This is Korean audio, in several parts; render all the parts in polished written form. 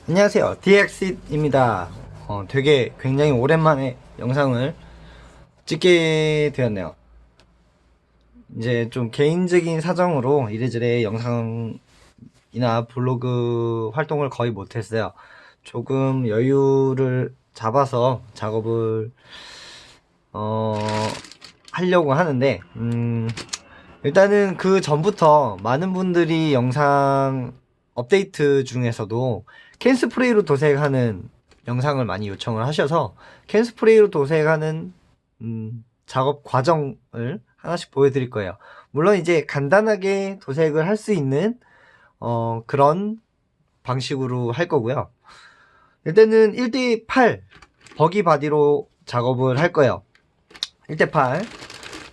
안녕하세요, DX입니다. 되게 굉장히 오랜만에 영상을 찍게 되었네요. 이제 좀 개인적인 사정으로 이래저래 영상이나 블로그 활동을 거의 못했어요. 조금 여유를 잡아서 작업을 하려고 하는데 일단은 그 전부터 많은 분들이 영상 업데이트 중에서도 캔스프레이로 도색하는 영상을 많이 요청을 하셔서 캔스프레이로 도색하는 작업 과정을 하나씩 보여드릴 거예요. 물론 이제 간단하게 도색을 할 수 있는 그런 방식으로 할 거고요. 일단은 1대8 버기 바디로 작업을 할 거예요. 1대8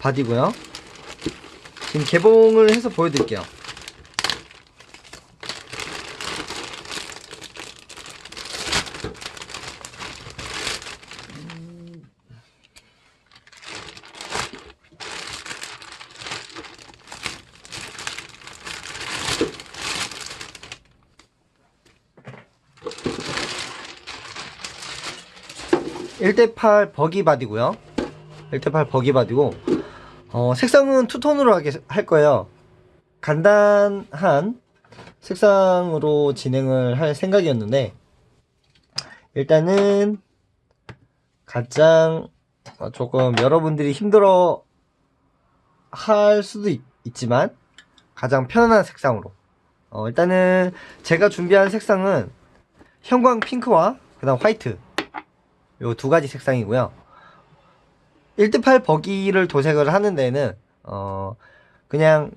바디고요. 지금 개봉을 해서 보여드릴게요. (1대8) 버기 바디고요. 1대8 버기 바디고 색상은 투톤으로 할 거예요. 간단한 색상으로 진행을 할 생각이었는데 일단은 가장 조금 여러분들이 힘들어 할 수도 있지만 가장 편안한 색상으로 일단은 제가 준비한 색상은 형광 핑크와 그 다음 화이트 요 두 가지 색상이고요. 1대8 버기를 도색을 하는 데는 그냥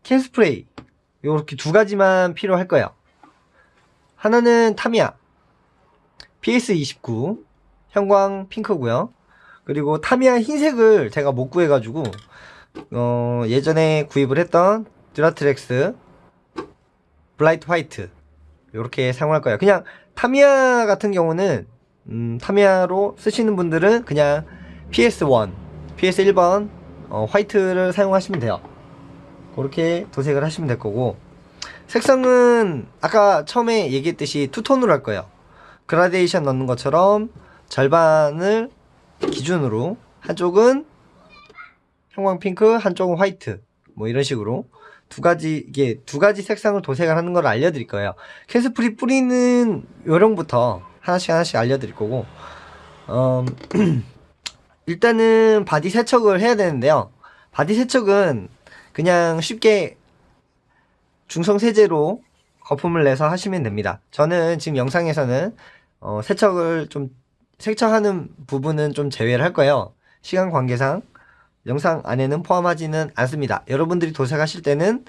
캔스프레이 요렇게 두 가지만 필요할 거예요. 하나는 타미야 PS29 형광 핑크고요. 그리고 타미야 흰색을 제가 못 구해가지고 예전에 구입을 했던 듀라트렉스 블라이트 화이트 요렇게 사용할 거예요. 그냥 타미야 같은 경우는 타미야로 쓰시는 분들은 그냥 PS1 PS1번 화이트를 사용하시면 돼요. 그렇게 도색을 하시면 될 거고, 색상은 아까 처음에 얘기했듯이 투톤으로 할 거예요. 그라데이션 넣는 것처럼 절반을 기준으로 한쪽은 형광 핑크, 한쪽은 화이트 뭐 이런 식으로 이게 두 가지 색상을 도색을 하는 걸 알려드릴 거예요. 캔스프리 뿌리는 요령부터 하나씩 알려드릴 거고, 일단은 바디 세척을 해야 되는데요. 바디 세척은 그냥 쉽게 중성세제로 거품을 내서 하시면 됩니다. 저는 지금 영상에서는 세척하는 부분은 좀 제외를 할 거예요. 시간 관계상 영상 안에는 포함하지는 않습니다. 여러분들이 도색하실 때는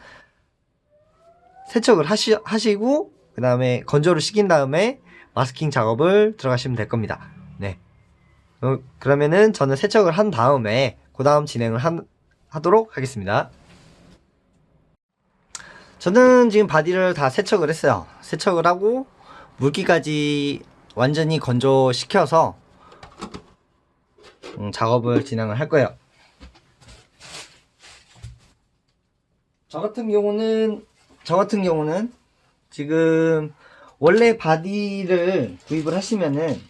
세척을 하시고 그 다음에 건조를 시킨 다음에 마스킹 작업을 들어가시면 될 겁니다. 네. 그러면은 저는 세척을 한 다음에 그 다음 진행을 하도록 하겠습니다. 저는 지금 바디를 다 세척을 했어요. 세척을 하고 물기까지 완전히 건조시켜서 작업을 진행을 할 거예요. 저 같은 경우는 지금 원래 바디를 구입을 하시면은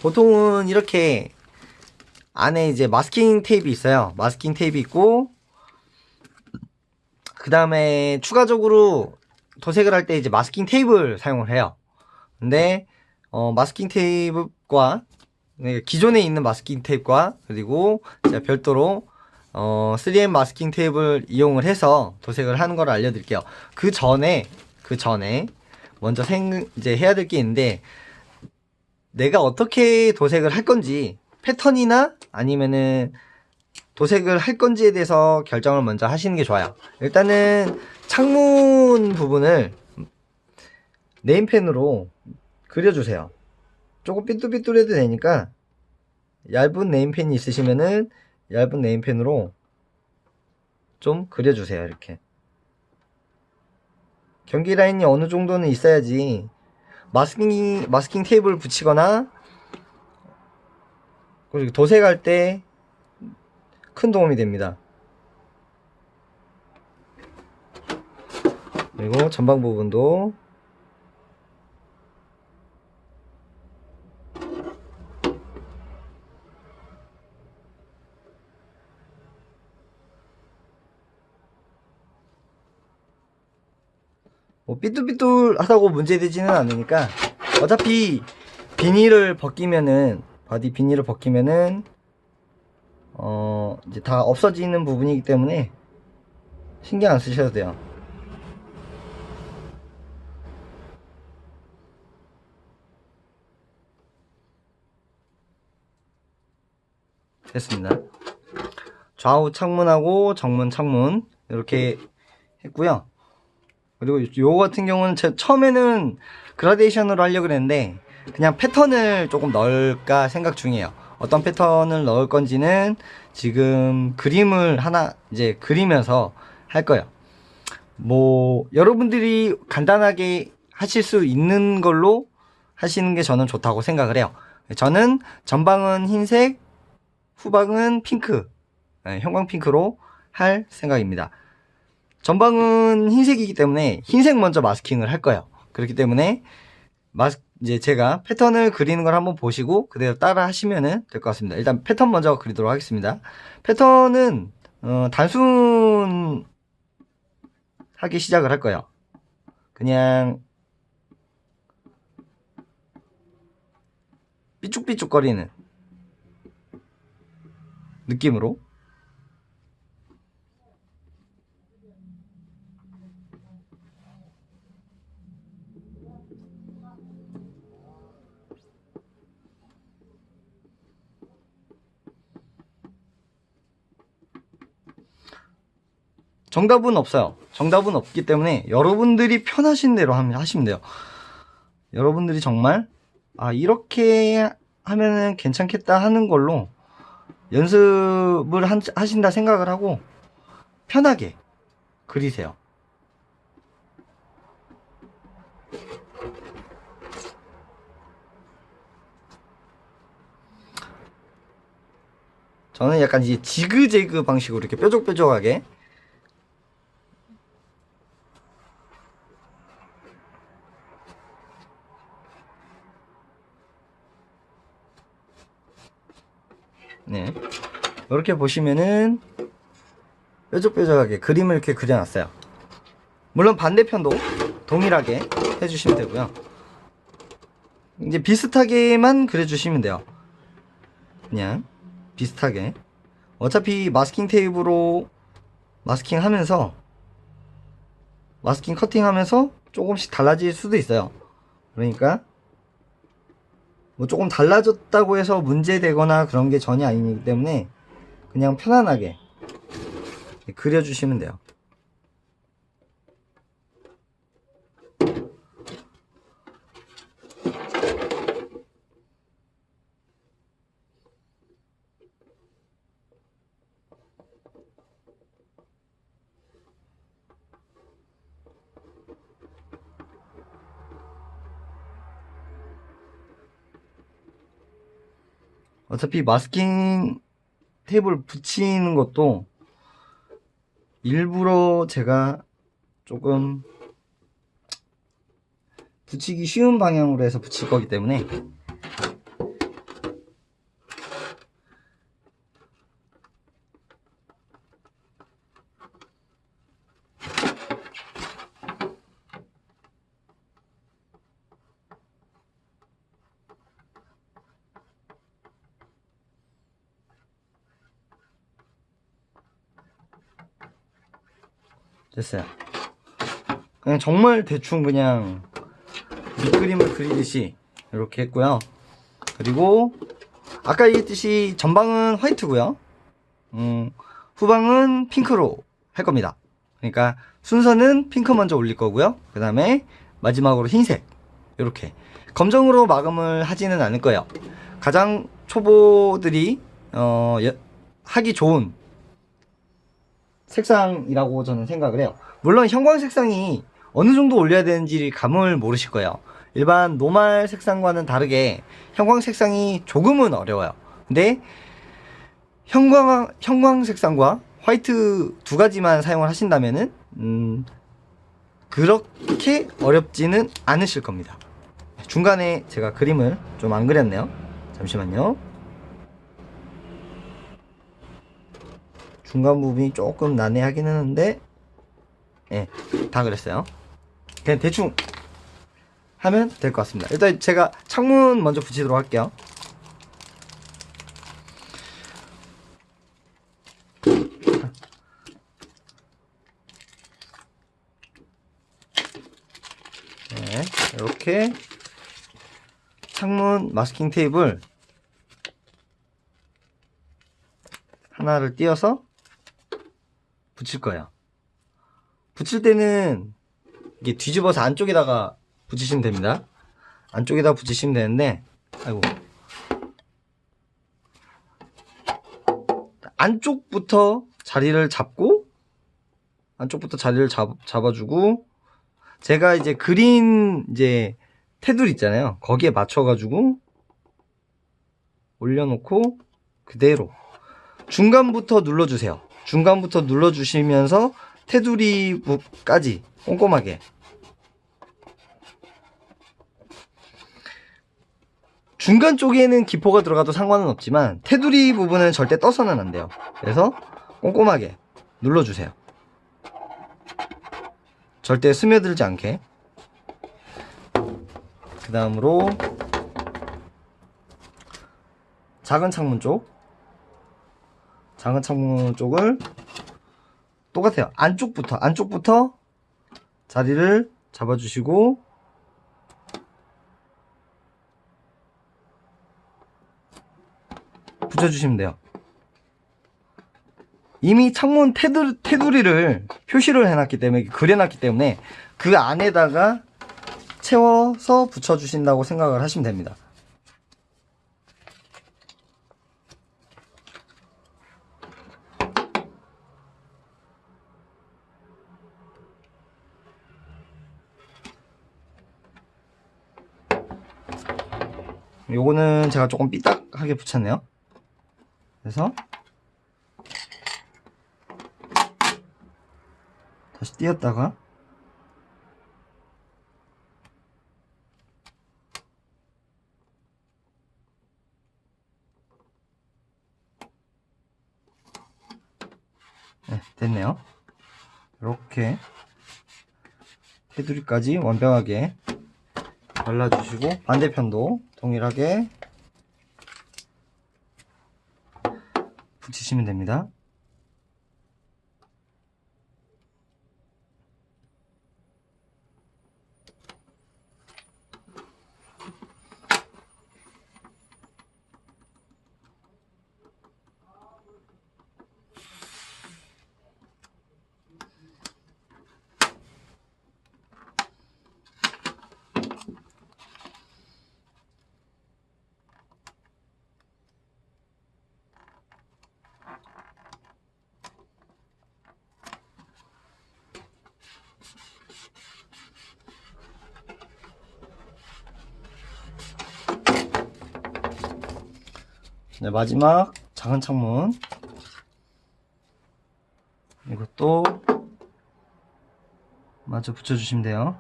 보통은 이렇게 안에 이제 마스킹 테이프 있어요. 마스킹 테이프 있고 그 다음에 추가적으로 도색을 할 때 이제 마스킹 테이프를 사용을 해요. 근데 마스킹 테이프과 기존에 있는 마스킹 테이프과 그리고 제가 별도로 3M 마스킹 테이프를 이용을 해서 도색을 하는 걸 알려드릴게요. 그 전에 먼저 이제 해야 될 게 있는데, 내가 어떻게 도색을 할 건지 패턴이나 아니면은 도색을 할 건지에 대해서 결정을 먼저 하시는 게 좋아요. 일단은 창문 부분을 네임펜으로 그려주세요. 조금 삐뚤삐뚤해도 되니까 얇은 네임펜이 있으시면은 얇은 네임펜으로 좀 그려주세요. 이렇게 경기 라인이 어느 정도는 있어야지 마스킹 테이프를 붙이거나 그리고 도색할 때 큰 도움이 됩니다. 그리고 전방 부분도 뭐 삐뚤삐뚤하다고 문제되지는 않으니까, 어차피 비닐을 벗기면은, 바디 비닐을 벗기면은 이제 다 없어지는 부분이기 때문에 신경 안 쓰셔도 돼요. 됐습니다. 좌우 창문하고 정문 창문 이렇게 했고요. 그리고 요거 같은 경우는 제가 처음에는 그라데이션으로 하려고 그랬는데 그냥 패턴을 조금 넣을까 생각 중이에요. 어떤 패턴을 넣을 건지는 지금 그림을 하나 이제 그리면서 할 거예요. 뭐 여러분들이 간단하게 하실 수 있는 걸로 하시는 게 저는 좋다고 생각을 해요. 저는 전방은 흰색, 후방은 핑크, 형광 핑크로 할 생각입니다. 전방은 흰색이기 때문에 흰색 먼저 마스킹을 할 거예요. 그렇기 때문에 이제 제가 패턴을 그리는 걸 한번 보시고 그대로 따라 하시면 될 것 같습니다. 일단 패턴 먼저 그리도록 하겠습니다. 패턴은 단순하게 시작을 할 거예요. 그냥 삐쭉삐쭉거리는 느낌으로 정답은 없어요. 정답은 없기 때문에 여러분들이 편하신 대로 하시면 돼요. 여러분들이 정말 이렇게 하면은 괜찮겠다 하는 걸로 연습을 하신다 생각을 하고 편하게 그리세요. 저는 약간 이제 지그재그 방식으로 이렇게 뾰족뾰족하게 네, 이렇게 보시면은 뾰족뾰족하게 그림을 이렇게 그려놨어요. 물론 반대편도 동일하게 해주시면 되고요. 이제 비슷하게만 그려주시면 돼요. 그냥 비슷하게. 어차피 마스킹 테이프로 마스킹 하면서 마스킹 커팅 하면서 조금씩 달라질 수도 있어요. 그러니까 뭐 조금 달라졌다고 해서 문제되거나 그런 게 전혀 아니기 때문에 그냥 편안하게 그려주시면 돼요. 어차피 마스킹 테이프를 붙이는 것도 일부러 제가 조금 붙이기 쉬운 방향으로 해서 붙일 거기 때문에 됐어요. 그냥 정말 대충 그냥 밑그림을 그리듯이 이렇게 했고요. 그리고 아까 얘기했듯이 전방은 화이트고요. 후방은 핑크로 할 겁니다. 그러니까 순서는 핑크 먼저 올릴 거고요. 그 다음에 마지막으로 흰색, 이렇게 검정으로 마감을 하지는 않을 거예요. 가장 초보들이 하기 좋은 색상이라고 저는 생각을 해요. 물론 형광 색상이 어느 정도 올려야 되는지 감을 모르실 거예요. 일반 노말 색상과는 다르게 형광 색상이 조금은 어려워요. 근데 형광 색상과 화이트 두 가지만 사용을 하신다면은 그렇게 어렵지는 않으실 겁니다. 중간에 제가 그림을 좀 안 그렸네요. 잠시만요. 중간 부분이 조금 난해하긴 하는데 예, 다 그랬어요. 그냥 대충 하면 될 것 같습니다. 일단 제가 창문 먼저 붙이도록 할게요. 네, 이렇게 창문 마스킹 테이프를 하나를 띄어서 붙일 거예요. 붙일 때는 이게 뒤집어서 안쪽에다가 붙이시면 됩니다. 안쪽에다 붙이시면 되는데, 아이고, 안쪽부터 자리를 잡고, 안쪽부터 자리를 잡아주고, 제가 이제 그린 이제 테두리 있잖아요. 거기에 맞춰가지고 올려놓고 그대로 중간부터 눌러주세요. 중간부터 눌러주시면서 테두리까지 꼼꼼하게. 중간 쪽에는 기포가 들어가도 상관은 없지만 테두리 부분은 절대 떠서는 안 돼요. 그래서 꼼꼼하게 눌러주세요. 절대 스며들지 않게. 그 다음으로 작은 창문 쪽을 똑같아요. 안쪽부터 자리를 잡아주시고 붙여주시면 돼요. 이미 창문 테두리를 표시를 해놨기 때문에, 그려놨기 때문에 그 안에다가 채워서 붙여주신다고 생각을 하시면 됩니다. 요거는 제가 조금 삐딱하게 붙였네요. 그래서 다시 띄었다가 네, 됐네요. 이렇게 테두리까지 완벽하게 발라주시고 반대편도 동일하게 붙이시면 됩니다. 네, 마지막 작은 창문 이것도 마저 붙여주시면 돼요.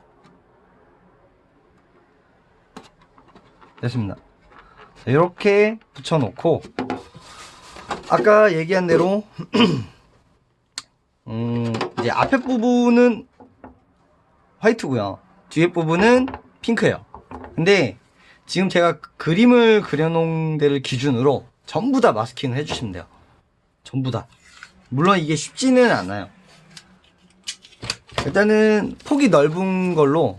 됐습니다. 이렇게 붙여놓고 아까 얘기한 대로 이제 앞에 부분은 화이트고요. 뒤에 부분은 핑크예요. 근데 지금 제가 그림을 그려놓은 데를 기준으로 전부 다 마스킹을 해주시면 돼요. 전부 다. 물론 이게 쉽지는 않아요. 일단은 폭이 넓은 걸로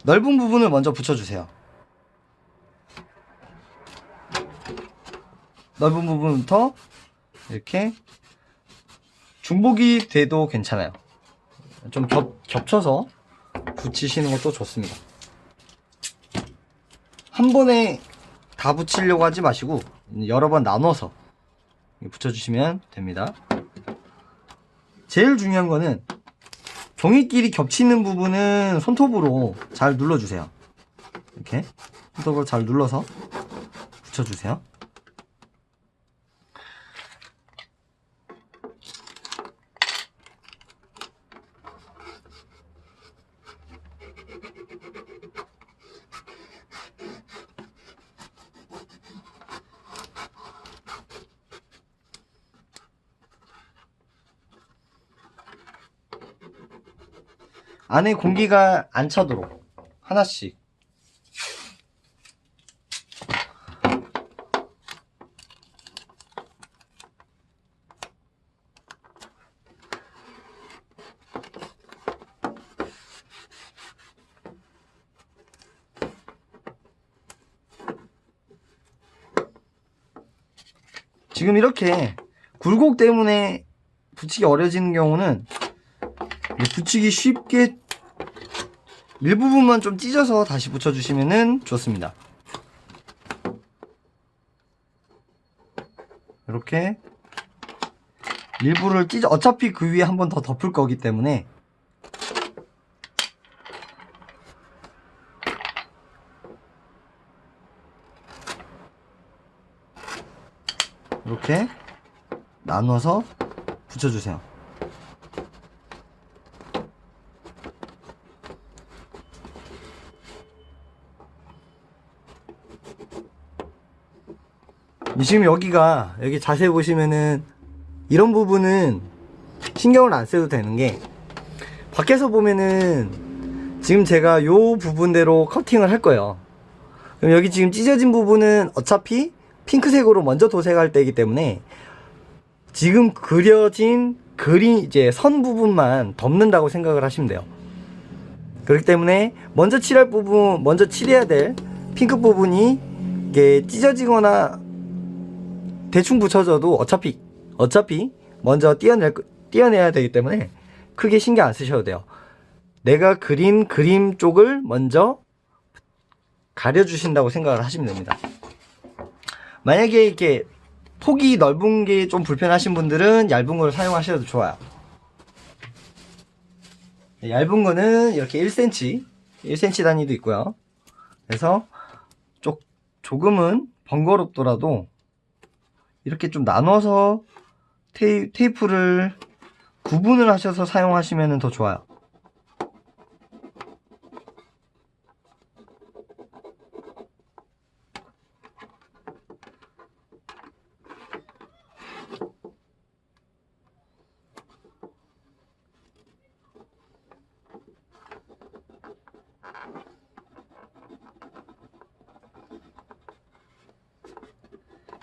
넓은 부분을 먼저 붙여주세요. 넓은 부분부터 이렇게 중복이 돼도 괜찮아요. 좀 겹쳐서 붙이시는 것도 좋습니다. 한 번에 다 붙이려고 하지 마시고 여러 번 나눠서 붙여주시면 됩니다. 제일 중요한 거는 종이끼리 겹치는 부분은 손톱으로 잘 눌러주세요. 이렇게 손톱으로 잘 눌러서 붙여주세요. 안에 공기가 안 차도록 하나씩. 지금 이렇게 굴곡 때문에 붙이기 어려지는 경우는 붙이기 쉽게 일부분만 좀 찢어서 다시 붙여주시면 좋습니다. 이렇게 일부를 찢어, 어차피 그 위에 한 번 더 덮을 거기 때문에 이렇게 나눠서 붙여주세요. 지금 여기 자세히 보시면은 이런 부분은 신경을 안 써도 되는 게, 밖에서 보면은 지금 제가 요 부분대로 커팅을 할 거예요. 그럼 여기 지금 찢어진 부분은 어차피 핑크색으로 먼저 도색할 때이기 때문에 지금 그려진 그린 이제 선 부분만 덮는다고 생각을 하시면 돼요. 그렇기 때문에 먼저 칠할 부분, 먼저 칠해야 될 핑크 부분이 이게 찢어지거나 대충 붙여져도 어차피 먼저 띄어내야 되기 때문에 크게 신경 안 쓰셔도 돼요. 내가 그린 그림 쪽을 먼저 가려주신다고 생각을 하시면 됩니다. 만약에 이렇게 폭이 넓은 게 좀 불편하신 분들은 얇은 걸 사용하셔도 좋아요. 얇은 거는 이렇게 1cm 단위도 있고요. 그래서 조금은 번거롭더라도 이렇게 좀 나눠서 테이프를 구분을 하셔서 사용하시면 더 좋아요.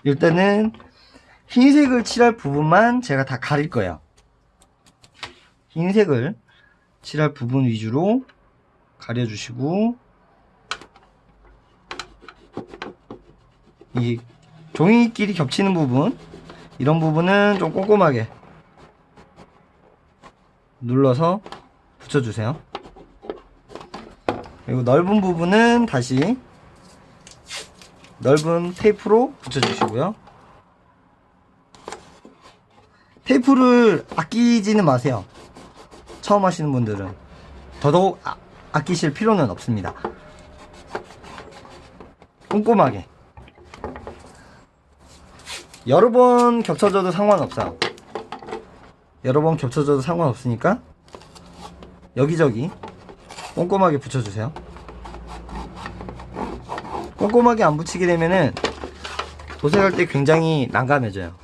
일단은 흰색을 칠할 부분만 제가 다 가릴 거예요. 흰색을 칠할 부분 위주로 가려주시고, 이 종이끼리 겹치는 부분, 이런 부분은 좀 꼼꼼하게 눌러서 붙여주세요. 그리고 넓은 부분은 다시 넓은 테이프로 붙여주시고요. 테이프를 아끼지는 마세요. 처음 하시는 분들은 더더욱 아끼실 필요는 없습니다. 꼼꼼하게 여러 번 겹쳐져도 상관없어요. 여러 번 겹쳐져도 상관없으니까 여기저기 꼼꼼하게 붙여주세요. 꼼꼼하게 안 붙이게 되면은 도색할 때 굉장히 난감해져요.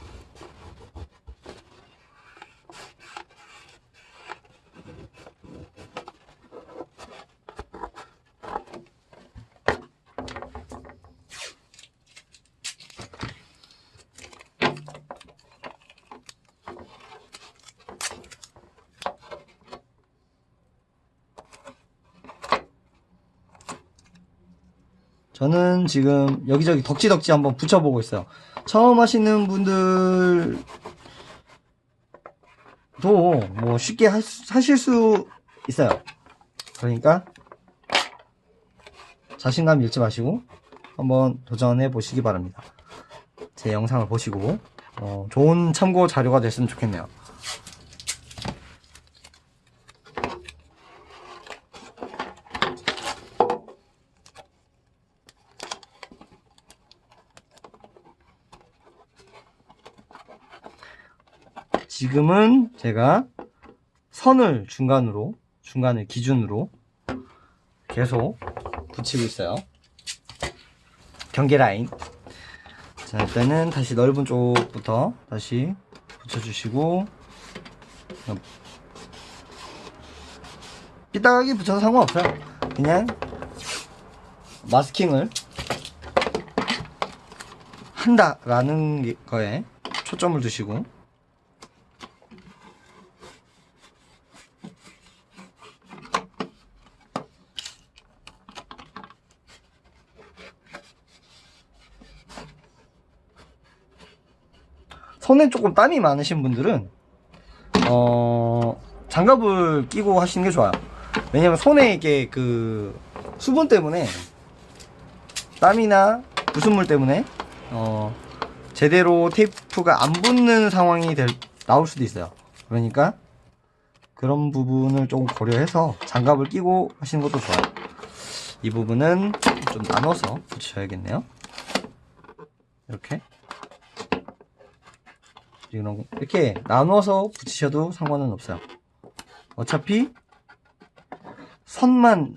저는 지금 여기저기 덕지덕지 한번 붙여보고 있어요. 처음 하시는 분들도 뭐 쉽게 하실 수 있어요. 그러니까 자신감 잃지 마시고 한번 도전해 보시기 바랍니다. 제 영상을 보시고 좋은 참고 자료가 됐으면 좋겠네요. 지금은 제가 선을 중간을 기준으로 계속 붙이고 있어요. 경계 라인. 자, 일단은 다시 넓은 쪽부터 다시 붙여주시고, 삐딱하게 붙여도 상관없어요. 그냥 마스킹을 한다라는 거에 초점을 두시고, 손에 조금 땀이 많으신 분들은 장갑을 끼고 하시는 게 좋아요. 왜냐면 손에 이게 그 수분 때문에, 땀이나 불순물 때문에 제대로 테이프가 안 붙는 상황이 나올 수도 있어요. 그러니까 그런 부분을 조금 고려해서 장갑을 끼고 하시는 것도 좋아요. 이 부분은 좀 나눠서 붙여야겠네요. 이렇게 이렇게 나눠서 붙이셔도 상관은 없어요. 어차피 선만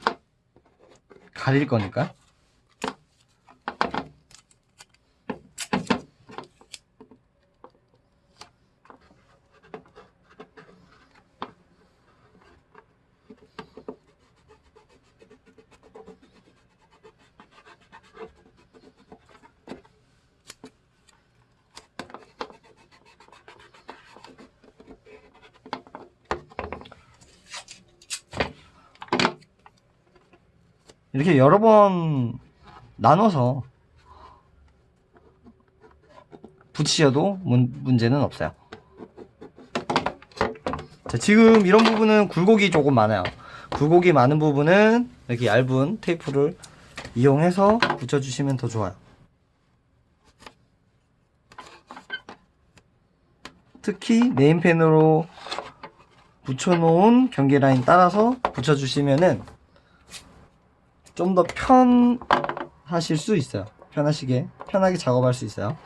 가릴 거니까. 이렇게 여러 번 나눠서 붙이셔도 문제는 없어요. 자, 지금 이런 부분은 굴곡이 조금 많아요. 굴곡이 많은 부분은 이렇게 얇은 테이프를 이용해서 붙여주시면 더 좋아요. 특히 네임펜으로 붙여놓은 경계 라인 따라서 붙여주시면은 좀 더 편하실 수 있어요. 편하게 작업할 수 있어요.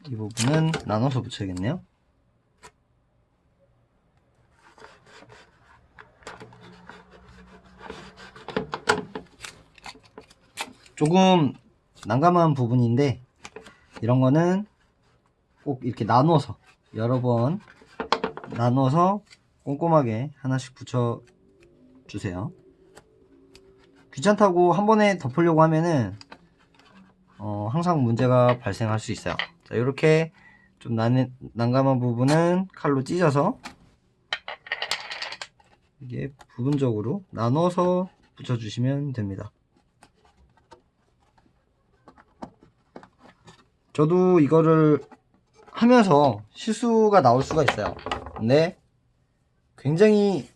이 부분은 나눠서 붙여야겠네요. 조금 난감한 부분인데, 이런 거는 꼭 이렇게 나눠서 여러 번 나눠서 꼼꼼하게 하나씩 붙여 주세요. 귀찮다고 한 번에 덮으려고 하면은 항상 문제가 발생할 수 있어요. 자, 이렇게 좀 난감한 부분은 칼로 찢어서 이게 부분적으로 나눠서 붙여주시면 됩니다. 저도 이거를 하면서 실수가 나올 수가 있어요. 근데 굉장히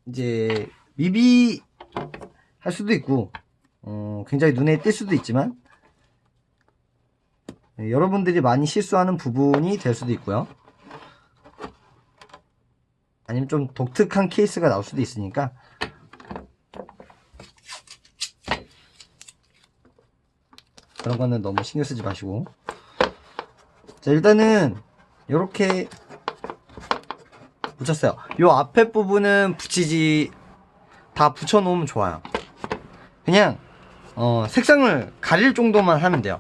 이제 미비할 수도 있고 굉장히 눈에 띌 수도 있지만, 여러분들이 많이 실수하는 부분이 될 수도 있고요. 아니면 좀 독특한 케이스가 나올 수도 있으니까 그런 거는 너무 신경 쓰지 마시고. 자, 일단은 이렇게 붙였어요. 요 앞에 부분은 다 붙여 놓으면 좋아요. 그냥 색상을 가릴 정도만 하면 돼요.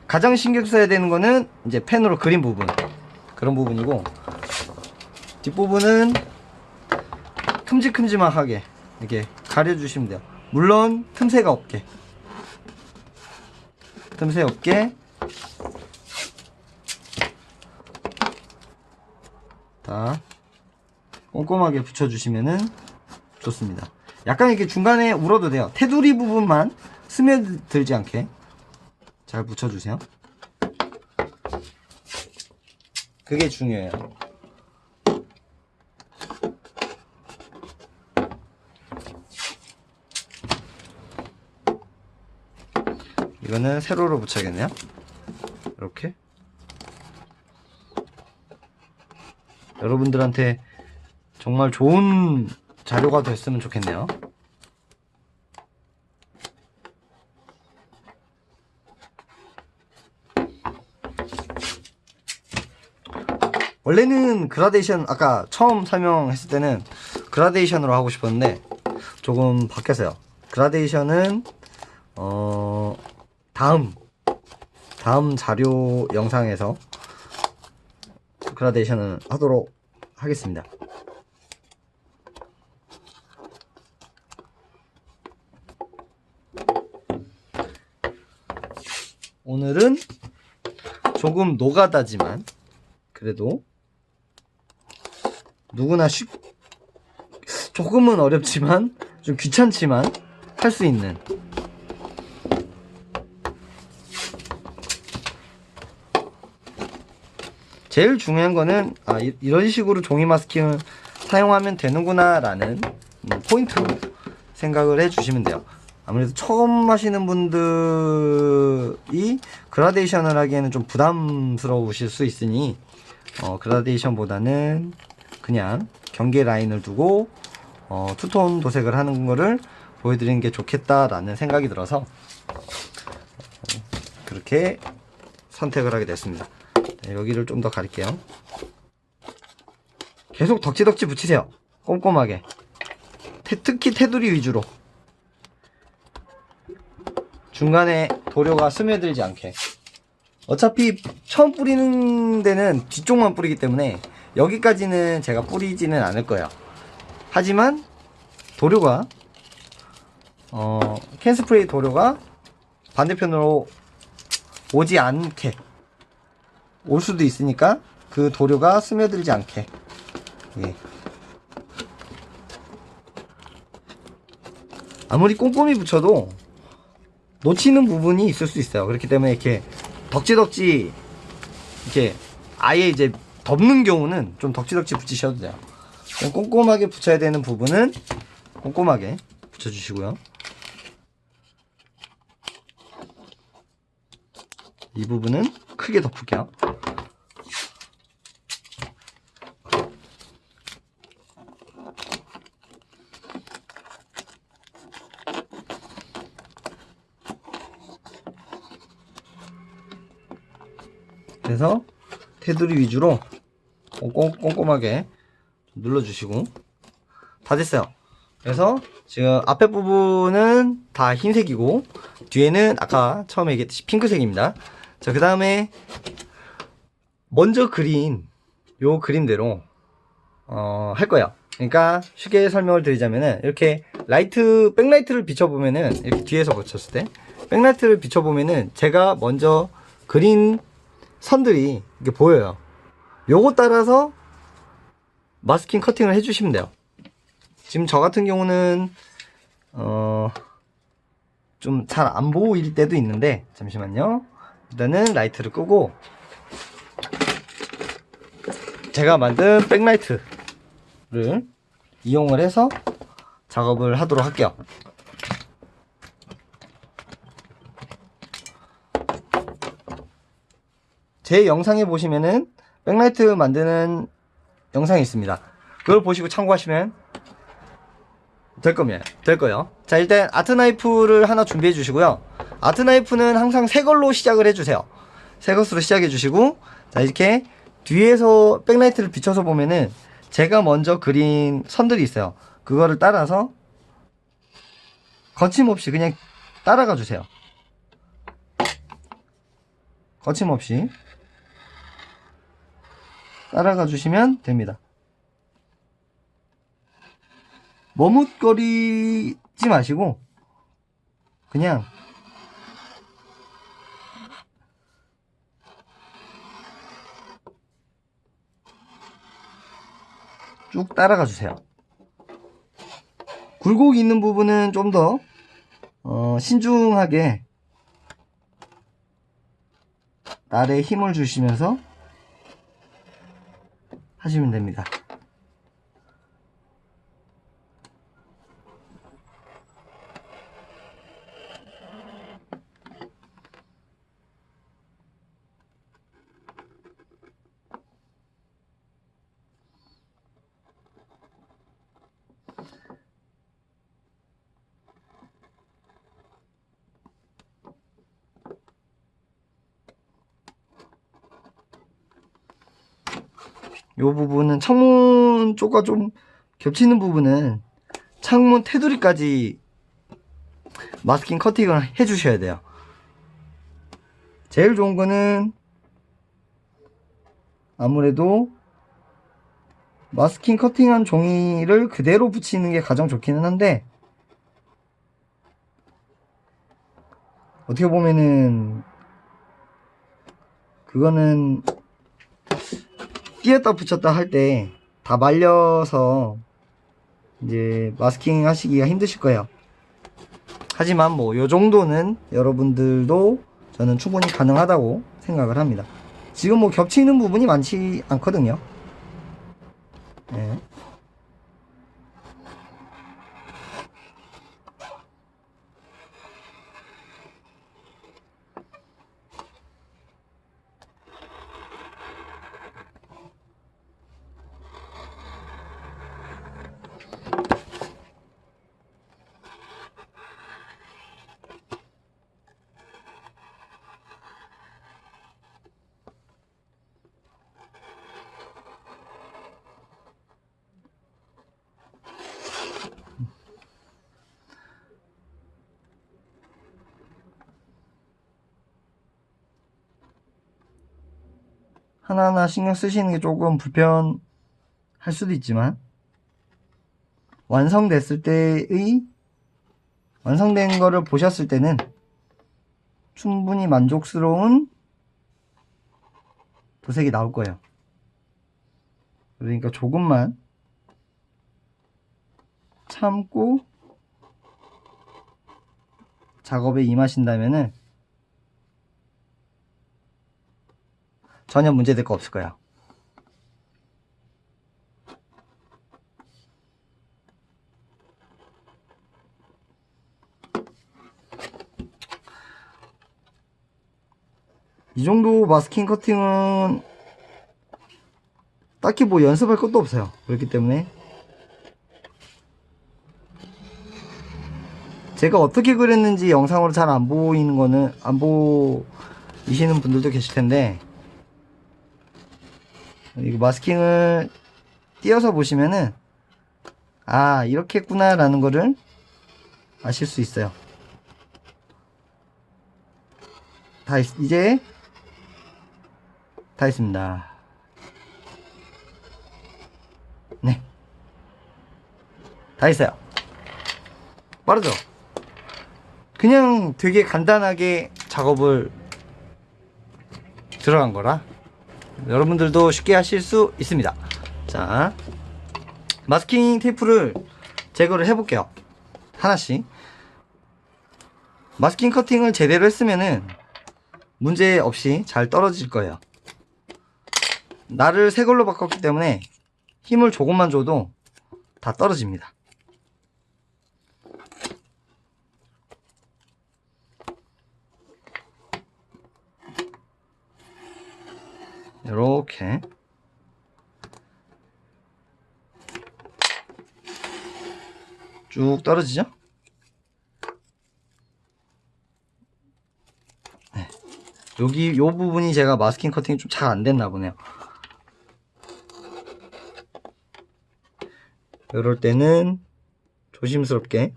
가장 신경 써야 되는 거는 이제 펜으로 그린 부분, 그런 부분이고, 뒷부분은 큼직큼직하게 이렇게 가려주시면 돼요. 물론 틈새가 없게, 다 꼼꼼하게 붙여주시면은 좋습니다. 약간 이렇게 중간에 울어도 돼요. 테두리 부분만 스며들지 않게 잘 붙여주세요. 그게 중요해요. 이거는 세로로 붙여야겠네요. 이렇게. 여러분들한테 정말 좋은 자료가 됐으면 좋겠네요. 원래는 그라데이션, 아까 처음 설명했을 때는 그라데이션으로 하고 싶었는데 조금 바뀌었어요. 그라데이션은 다음 자료 영상에서 그라데이션을 하도록 하겠습니다. 오늘은 조금 노가다지만 그래도 누구나 조금은 어렵지만 좀 귀찮지만 할 수 있는 제일 중요한 거는 이런 식으로 종이 마스킹을 사용하면 되는구나 라는 포인트로 생각을 해 주시면 돼요. 아무래도 처음 하시는 분들이 그라데이션을 하기에는 좀 부담스러우실 수 있으니 그라데이션보다는 그냥 경계 라인을 두고 투톤 도색을 하는 거를 보여드리는 게 좋겠다라는 생각이 들어서 그렇게 선택을 하게 됐습니다. 네, 여기를 좀 더 가릴게요. 계속 덕지덕지 붙이세요. 꼼꼼하게. 특히 테두리 위주로. 중간에 도료가 스며들지 않게. 어차피 처음 뿌리는 데는 뒤쪽만 뿌리기 때문에 여기까지는 제가 뿌리지는 않을 거예요. 하지만 도료가 캔스프레이 도료가 반대편으로 오지 않게 올 수도 있으니까 그 도료가 스며들지 않게. 예. 아무리 꼼꼼히 붙여도 놓치는 부분이 있을 수 있어요. 그렇기 때문에 이렇게 덕지덕지 이렇게 아예 이제 덮는 경우는 좀 덕지덕지 붙이셔도 돼요. 꼼꼼하게 붙여야 되는 부분은 꼼꼼하게 붙여주시고요. 이 부분은 크게 덮을게요. 그래서 테두리 위주로 꼼꼼하게 눌러주시고 다 됐어요. 그래서 지금 앞에 부분은 다 흰색이고 뒤에는 아까 처음에 얘기했듯이 핑크색입니다. 자, 그 다음에 먼저 그린 요 그림대로 할 거예요. 그러니까 쉽게 설명을 드리자면은 이렇게 백라이트를 비춰보면은 이렇게 뒤에서 비쳤을 때 백라이트를 비춰보면은 제가 먼저 그린 선들이 이렇게 보여요. 요거 따라서 마스킹 커팅을 해주시면 돼요. 지금 저 같은 경우는 좀 잘 안 보일 때도 있는데 잠시만요. 일단은 라이트를 끄고 제가 만든 백라이트를 이용을 해서 작업을 하도록 할게요. 제 영상에 보시면은 백라이트 만드는 영상이 있습니다. 그걸 보시고 참고하시면 될 거예요. 자, 일단 아트나이프를 하나 준비해 주시고요. 아트나이프는 항상 새 걸로 시작을 해주세요. 새 것으로 시작해 주시고, 자, 이렇게 뒤에서 백라이트를 비춰서 보면은 제가 먼저 그린 선들이 있어요. 그거를 따라서 거침없이 그냥 따라가 주세요. 거침없이 따라가 주시면 됩니다. 머뭇거리지 마시고 그냥 쭉 따라가 주세요. 굴곡이 있는 부분은 좀 더 신중하게 날에 힘을 주시면서 하시면 됩니다. 요 부분은 창문 쪽과 좀 겹치는 부분은 창문 테두리까지 마스킹 커팅을 해주셔야 돼요. 제일 좋은 거는 아무래도 마스킹 커팅한 종이를 그대로 붙이는 게 가장 좋기는 한데, 어떻게 보면은 그거는 띄었다 붙였다 할 때 다 말려서 이제 마스킹 하시기가 힘드실 거예요. 하지만 뭐 요 정도는 여러분들도 저는 충분히 가능하다고 생각을 합니다. 지금 뭐 겹치는 부분이 많지 않거든요. 네. 하나하나 신경 쓰시는 게 조금 불편할 수도 있지만, 완성됐을 때의 완성된 거를 보셨을 때는 충분히 만족스러운 도색이 나올 거예요. 그러니까 조금만 참고 작업에 임하신다면은 전혀 문제될 거 없을 거예요. 이 정도 마스킹 커팅은 딱히 뭐 연습할 것도 없어요. 그렇기 때문에 제가 어떻게 그렸는지 영상으로 잘 안 보이는 거는 안 보이시는 분들도 계실 텐데, 이거 마스킹을 띄어서 보시면은 아, 이렇게 했구나 라는 거를 아실 수 있어요. 이제 다 했습니다. 네, 다 했어요. 빠르죠? 그냥 되게 간단하게 작업을 들어간 거라 여러분들도 쉽게 하실 수 있습니다. 자, 마스킹 테이프를 제거를 해볼게요. 하나씩. 마스킹 커팅을 제대로 했으면은 문제 없이 잘 떨어질 거예요. 날을 새 걸로 바꿨기 때문에 힘을 조금만 줘도 다 떨어집니다. 이렇게 쭉 떨어지죠? 네. 요 부분이 제가 마스킹 커팅이 좀 잘 안 됐나 보네요. 이럴 때는 조심스럽게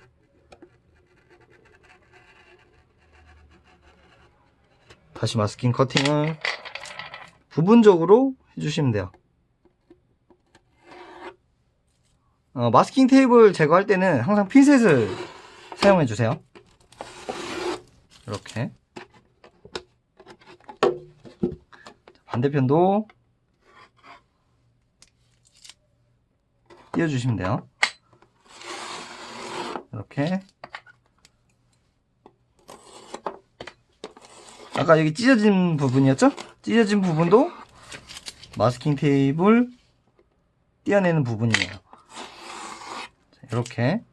다시 마스킹 커팅을 부분적으로 해주시면 돼요. 마스킹 테이프를 제거할 때는 항상 핀셋을 사용해 주세요. 이렇게. 반대편도 띄워주시면 돼요. 이렇게. 아까 여기 찢어진 부분이었죠? 찢어진 부분도 마스킹 테이프를 띄어내는 부분이에요. 이렇게.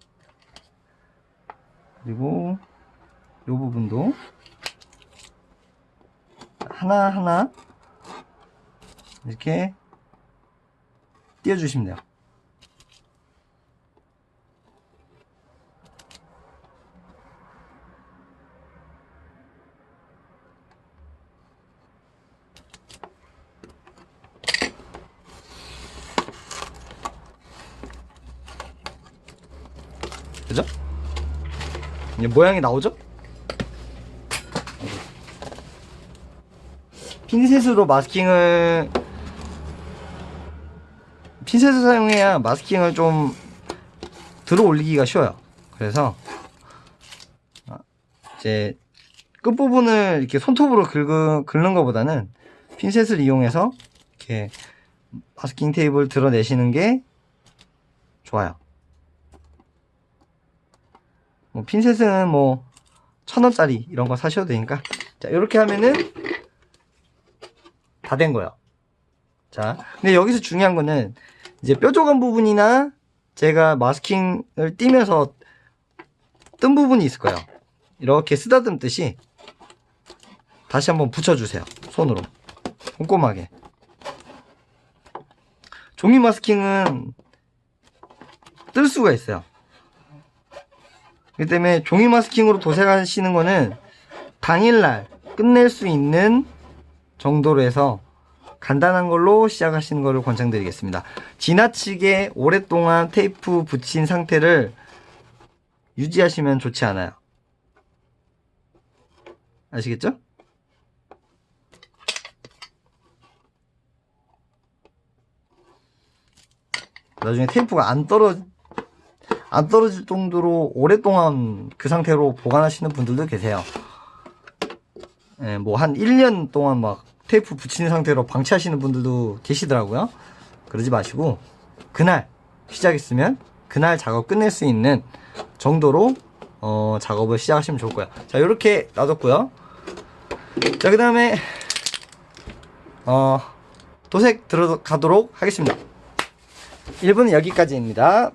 그리고 이 부분도 하나하나 이렇게 띄워주시면 돼요. 이제 모양이 나오죠? 핀셋으로 핀셋을 사용해야 마스킹을 좀 들어 올리기가 쉬워요. 그래서 이제 끝부분을 이렇게 손톱으로 긁는 것보다는 핀셋을 이용해서 이렇게 마스킹 테이프를 드러내시는 게 좋아요. 뭐 핀셋은 뭐 1,000원짜리 이런 거 사셔도 되니까. 자, 이렇게 하면은 다 된 거예요. 자, 근데 여기서 중요한 거는 이제 뾰족한 부분이나 제가 마스킹을 띄면서 뜬 부분이 있을 거예요. 이렇게 쓰다듬듯이 다시 한번 붙여주세요. 손으로 꼼꼼하게. 종이 마스킹은 뜰 수가 있어요. 그렇기 때문에 종이 마스킹으로 도색하시는 거는 당일날 끝낼 수 있는 정도로 해서 간단한 걸로 시작하시는 것을 권장드리겠습니다. 지나치게 오랫동안 테이프 붙인 상태를 유지하시면 좋지 않아요. 아시겠죠? 나중에 테이프가 안 떨어질 정도로 오랫동안 그 상태로 보관하시는 분들도 계세요. 예, 뭐 한 1년 동안 막 테이프 붙이는 상태로 방치하시는 분들도 계시더라고요. 그러지 마시고 그날 시작했으면 그날 작업 끝낼 수 있는 정도로 작업을 시작하시면 좋을 거예요. 자, 이렇게 놔뒀고요. 자, 그 다음에 도색 들어가도록 하겠습니다. 1분은 여기까지입니다.